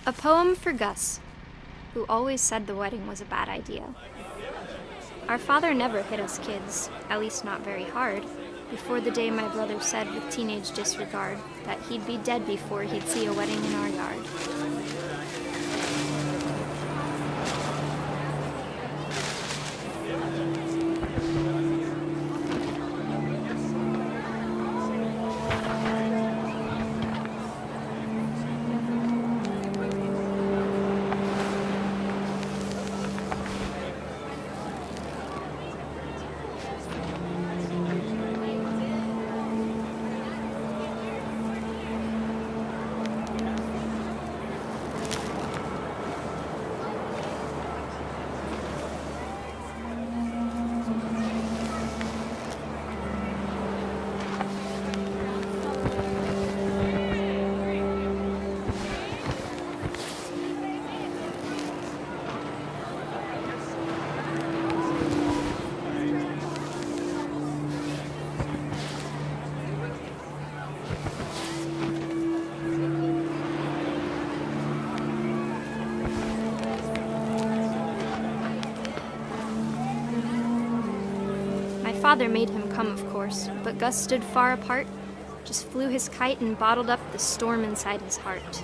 A poem for Gus, who always said the wedding was a bad idea. Our father never hit us kids, at least not very hard, before the day my brother said with teenage disregard that he'd be dead before he'd see a wedding in our yard. Father made him come, of course, but Gus stood far apart, just flew his kite and bottled up the storm inside his heart.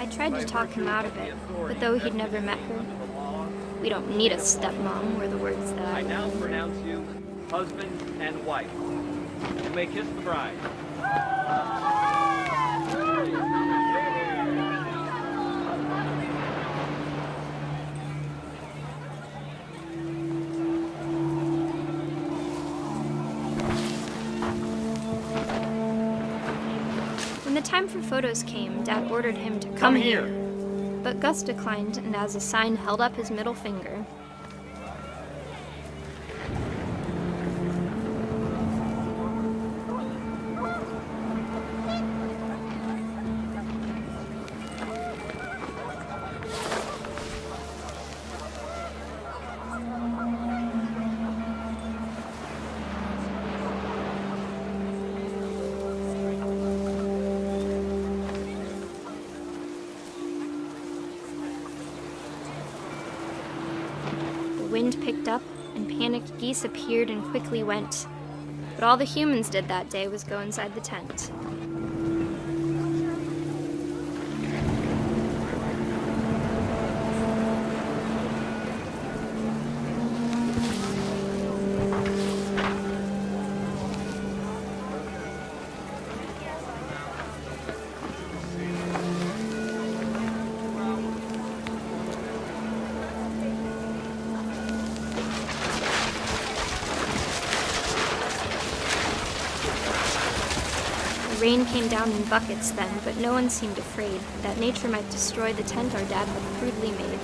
I tried to talk him out of it, but though he'd never met her, "We don't need a stepmom," were the words that I now pronounce you husband and wife. You may kiss the bride. When the time for photos came, Dad ordered him to come here. But Gus declined, and as a sign held up his middle finger. The wind picked up, and panicked geese appeared and quickly went. But all the humans did that day was go inside the tent. The rain came down in buckets then, but no one seemed afraid that nature might destroy the tent our dad had crudely made.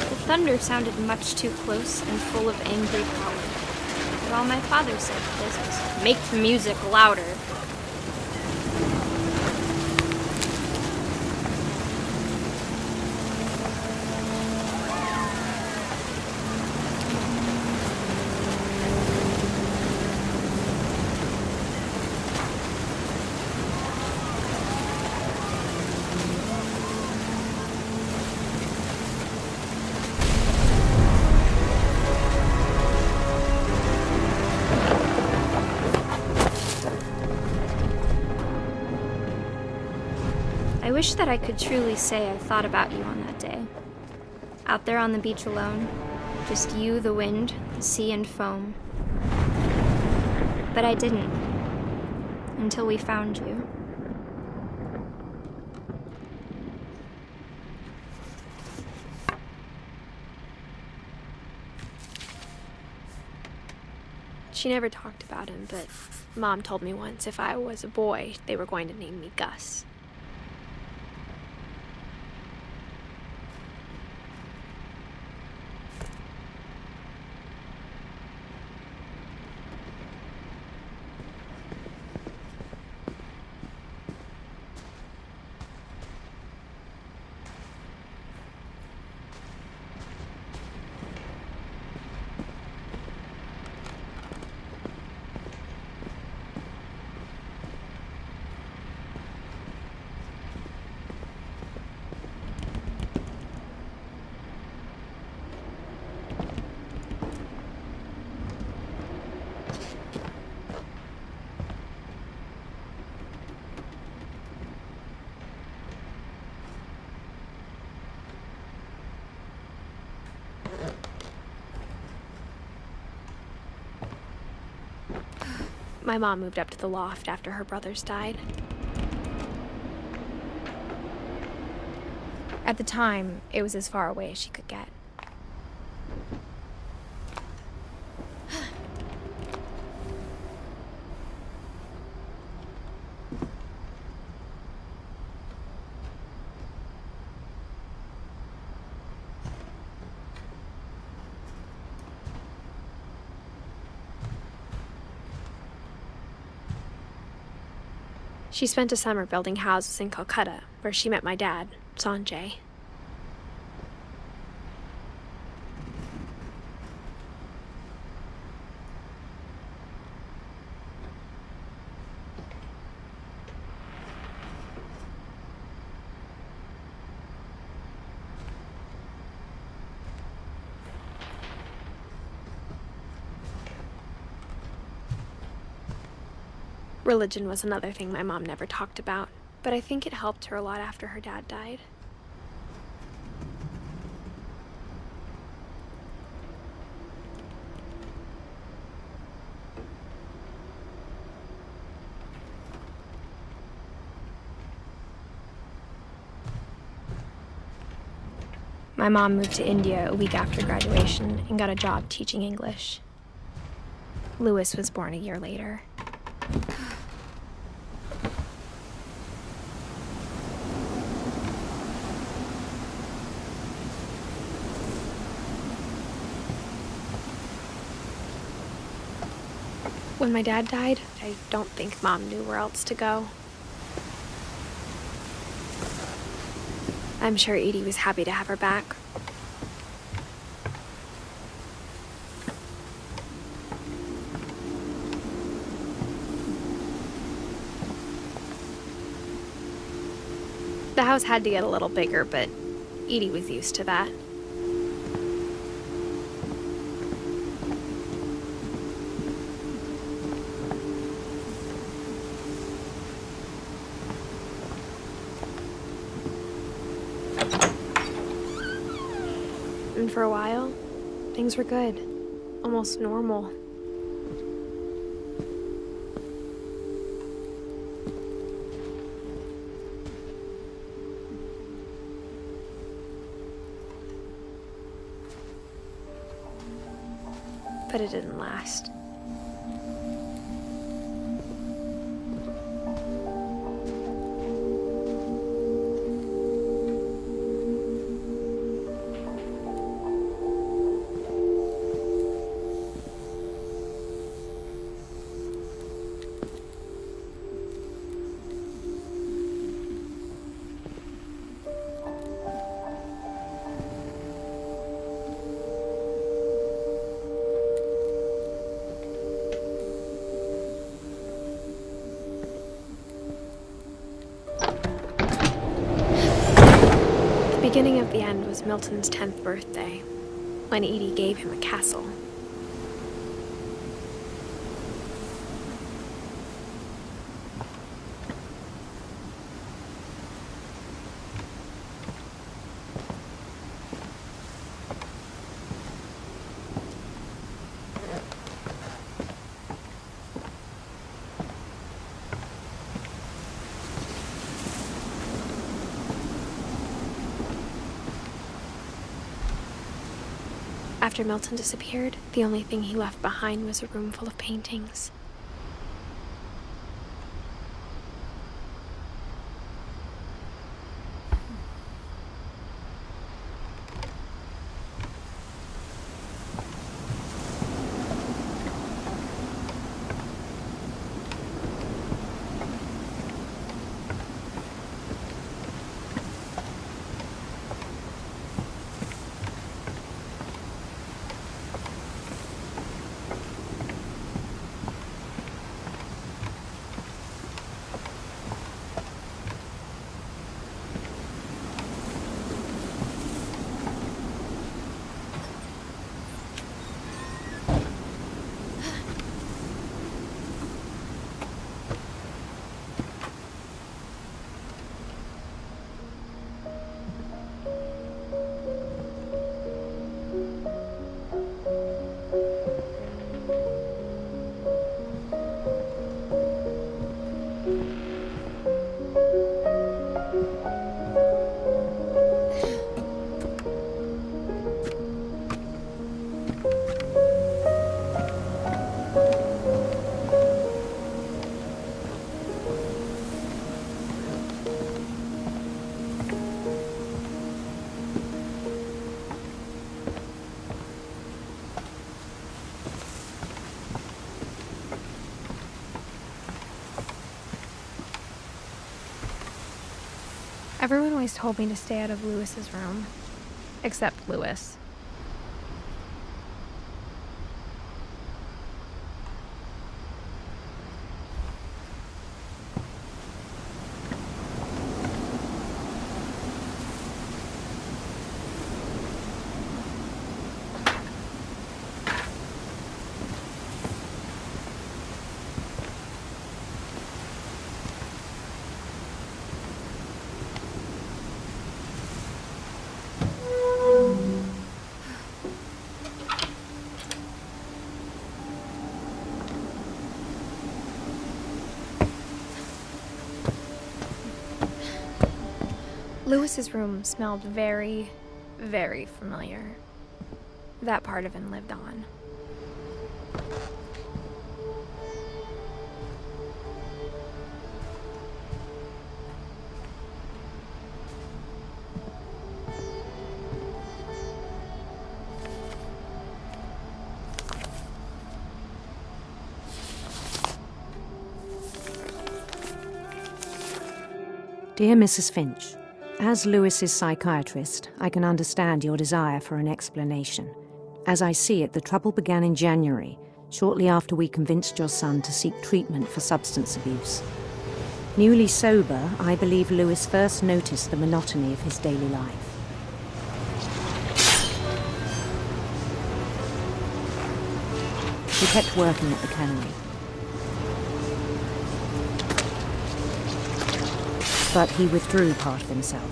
The thunder sounded much too close and full of angry power. But all my father said to this was, "Make the music louder." I wish that I could truly say I thought about you on that day. Out there on the beach alone, just you, the wind, the sea, and foam. But I didn't, until we found you. She never talked about him, but Mom told me once if I was a boy, they were going to name me Gus. My mom moved up to the loft after her brothers died. At the time, it was as far away as she could get. She spent a summer building houses in Calcutta, where she met my dad, Sanjay. Religion was another thing my mom never talked about, but I think it helped her a lot after her dad died. My mom moved to India a week after graduation and got a job teaching English. Louis was born a year later. When my dad died, I don't think Mom knew where else to go. I'm sure Edie was happy to have her back. The house had to get a little bigger, but Edie was used to that. And for a while, things were good, almost normal. But it didn't last. The beginning of the end was Milton's 10th birthday, when Edie gave him a castle. After Milton disappeared, the only thing he left behind was a room full of paintings. Everyone always told me to stay out of Lewis's room, except Lewis. Lewis's room smelled very, very familiar. That part of him lived on. Dear Mrs. Finch, as Lewis's psychiatrist, I can understand your desire for an explanation. As I see it, the trouble began in January, shortly after we convinced your son to seek treatment for substance abuse. Newly sober, I believe Lewis first noticed the monotony of his daily life. He kept working at the cannery. But he withdrew part of himself.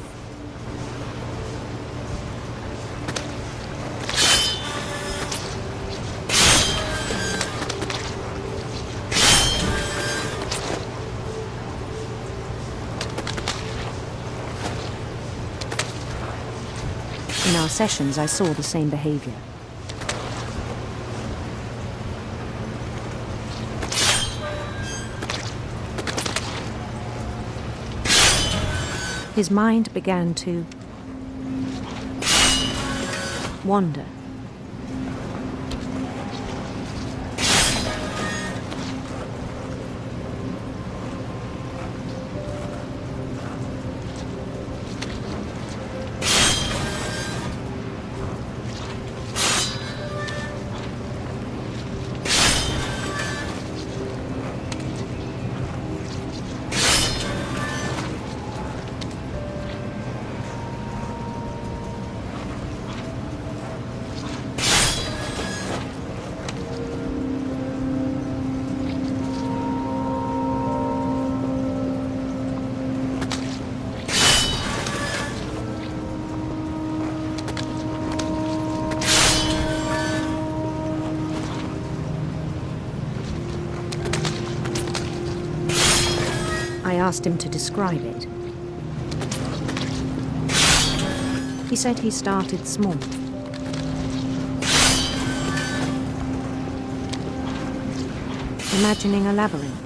In our sessions, I saw the same behavior. His mind began to wander. I asked him to describe it. He said he started small. Imagining a labyrinth.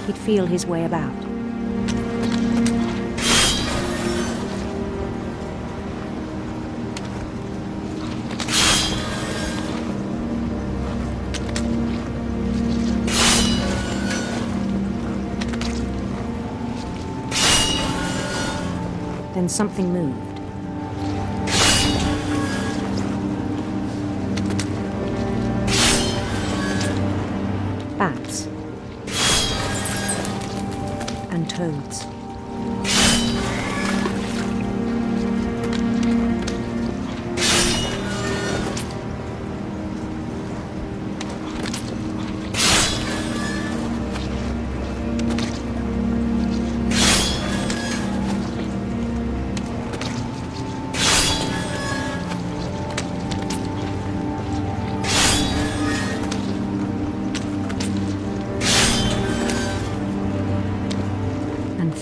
He'd feel his way about. Then something moved. Bats. And toads.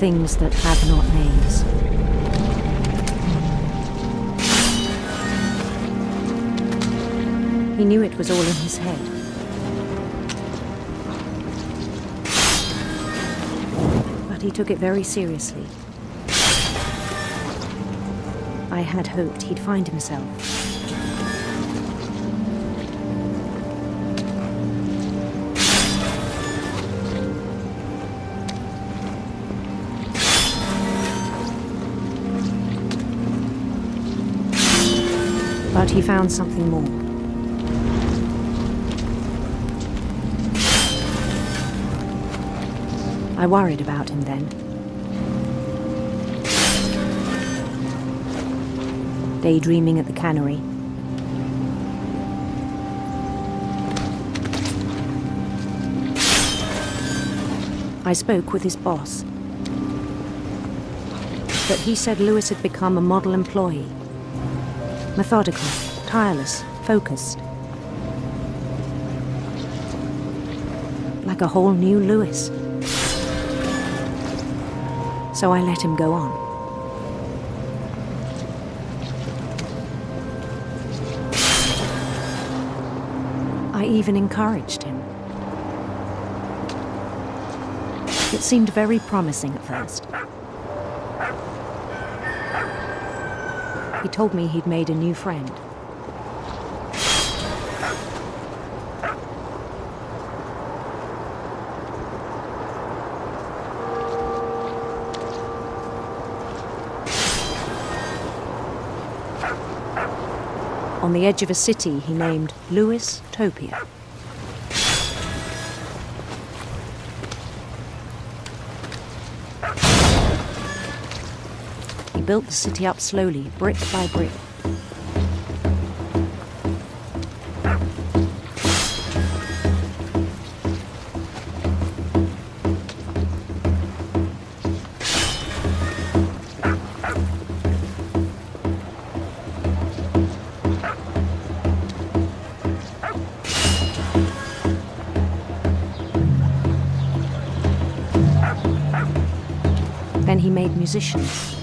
Things that have not names. He knew it was all in his head. but he took it very seriously. I had hoped he'd find himself. But he found something more. I worried about him then. Daydreaming at the cannery. I spoke with his boss. But he said Lewis had become a model employee. Methodical, tireless, focused. Like a whole new Lewis. So I let him go on. I even encouraged him. It seemed very promising at first. He told me he'd made a new friend. On the edge of a city he named Lewis Topia. He built the city up slowly, brick by brick. Then he made musicians.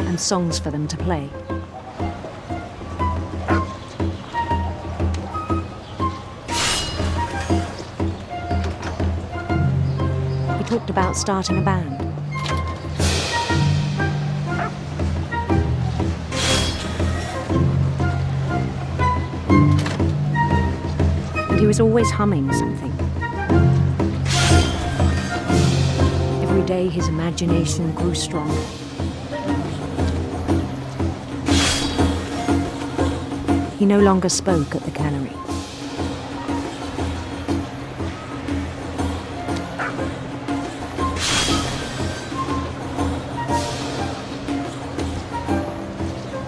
And songs for them to play. He talked about starting a band. He was always humming something. Every day his imagination grew stronger. He no longer spoke at the cannery.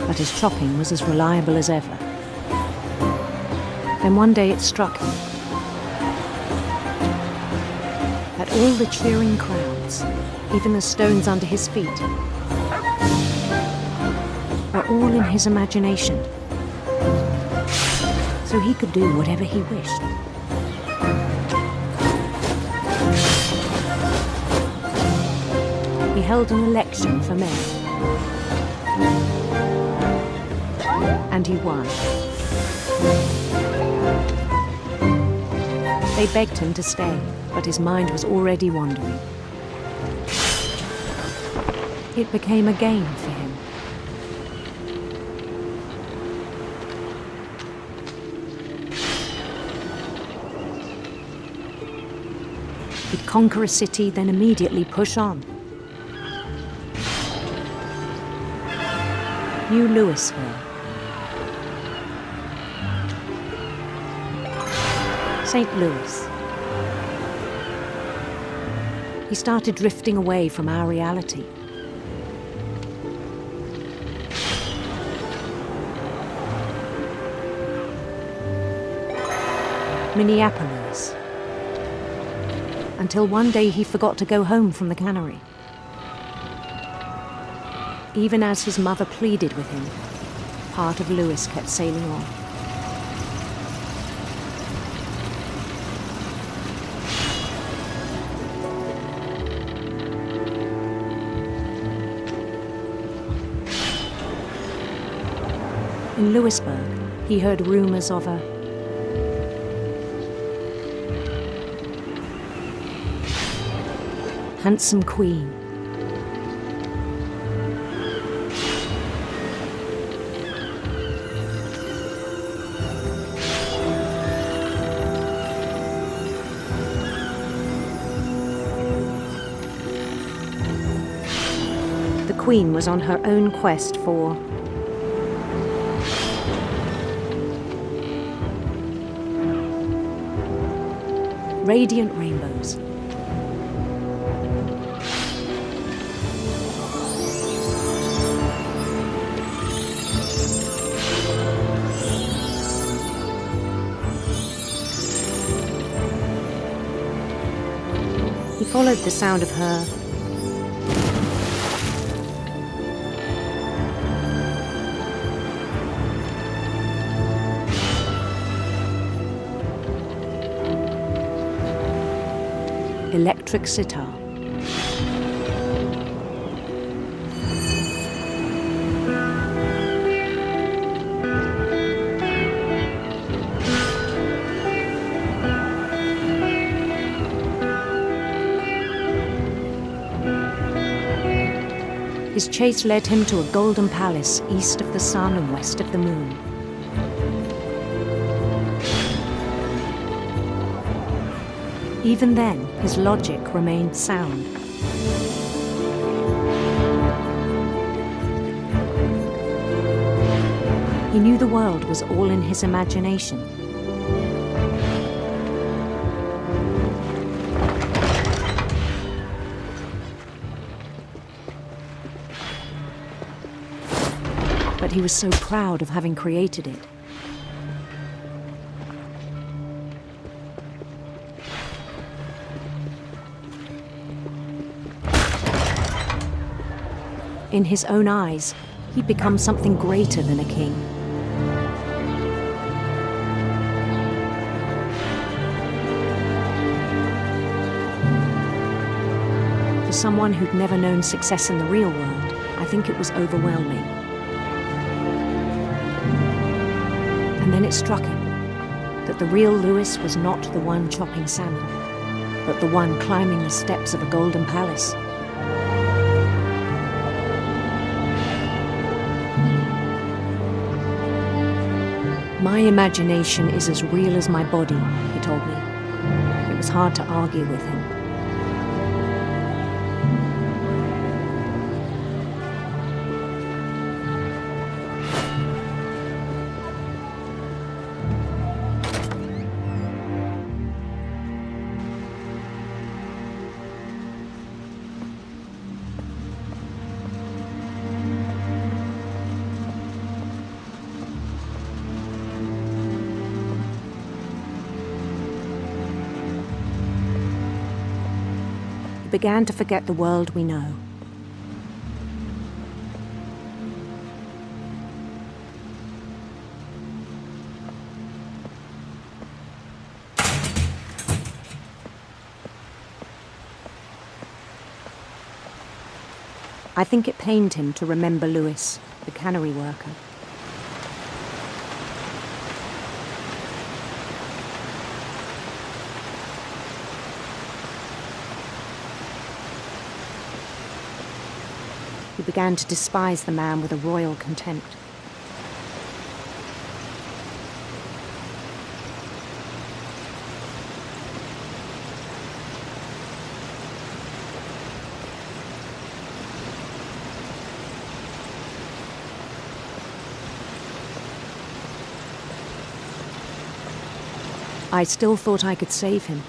But his chopping was as reliable as ever. Then one day it struck him that all the cheering crowds, even the stones under his feet, are all in his imagination. So he could do whatever he wished. He held an election for mayor. And he won. They begged him to stay, but his mind was already wandering. It became a game for him. He'd conquer a city, then immediately push on. New Louisville. St. Louis. He started drifting away from our reality. Minneapolis. Until one day he forgot to go home from the cannery. Even as his mother pleaded with him, part of Louis kept sailing on. In Louisburg, he heard rumors of a handsome queen. The queen was on her own quest for radiant rainbows. He followed the sound of her electric sitar. His chase led him to a golden palace east of the sun and west of the moon. Even then, his logic remained sound. He knew the world was all in his imagination. But he was so proud of having created it. In his own eyes, he'd become something greater than a king. For someone who'd never known success in the real world, I think it was overwhelming. And then it struck him that the real Louis was not the one chopping salmon, but the one climbing the steps of a golden palace. My imagination is as real as my body, he told me. It was hard to argue with him. Began to forget the world we know. I think it pained him to remember Louis, the cannery worker. He began to despise the man with a royal contempt. I still thought I could save him.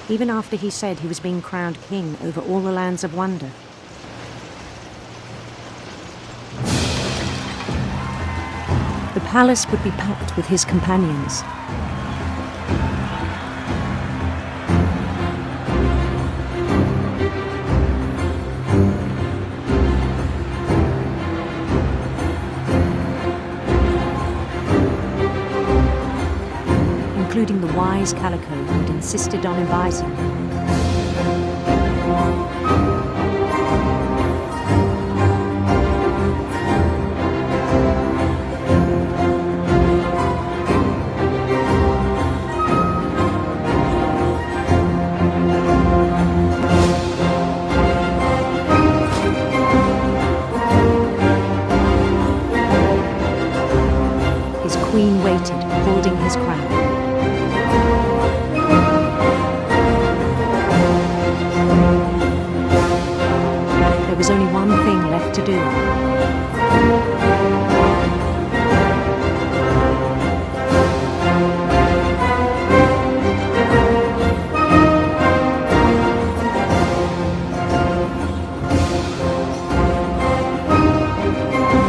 Even after he said he was being crowned king over all the lands of wonder. The palace would be packed with his companions. the wise Calico who had insisted on advising them. His queen waited, holding his crown. There was only one thing left to do.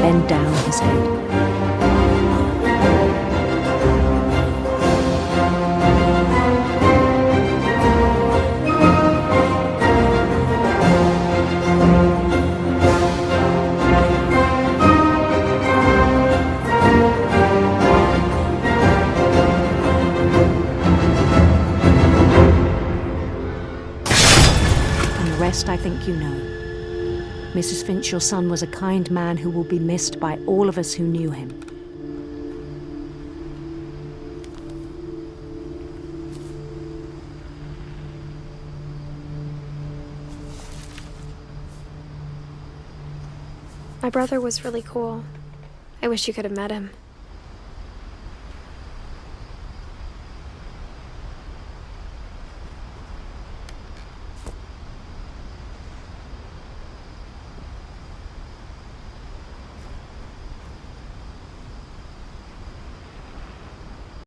Bend down his head. And the rest I think you know. Mrs. Finch, your son was a kind man who will be missed by all of us who knew him. My brother was really cool. I wish you could have met him.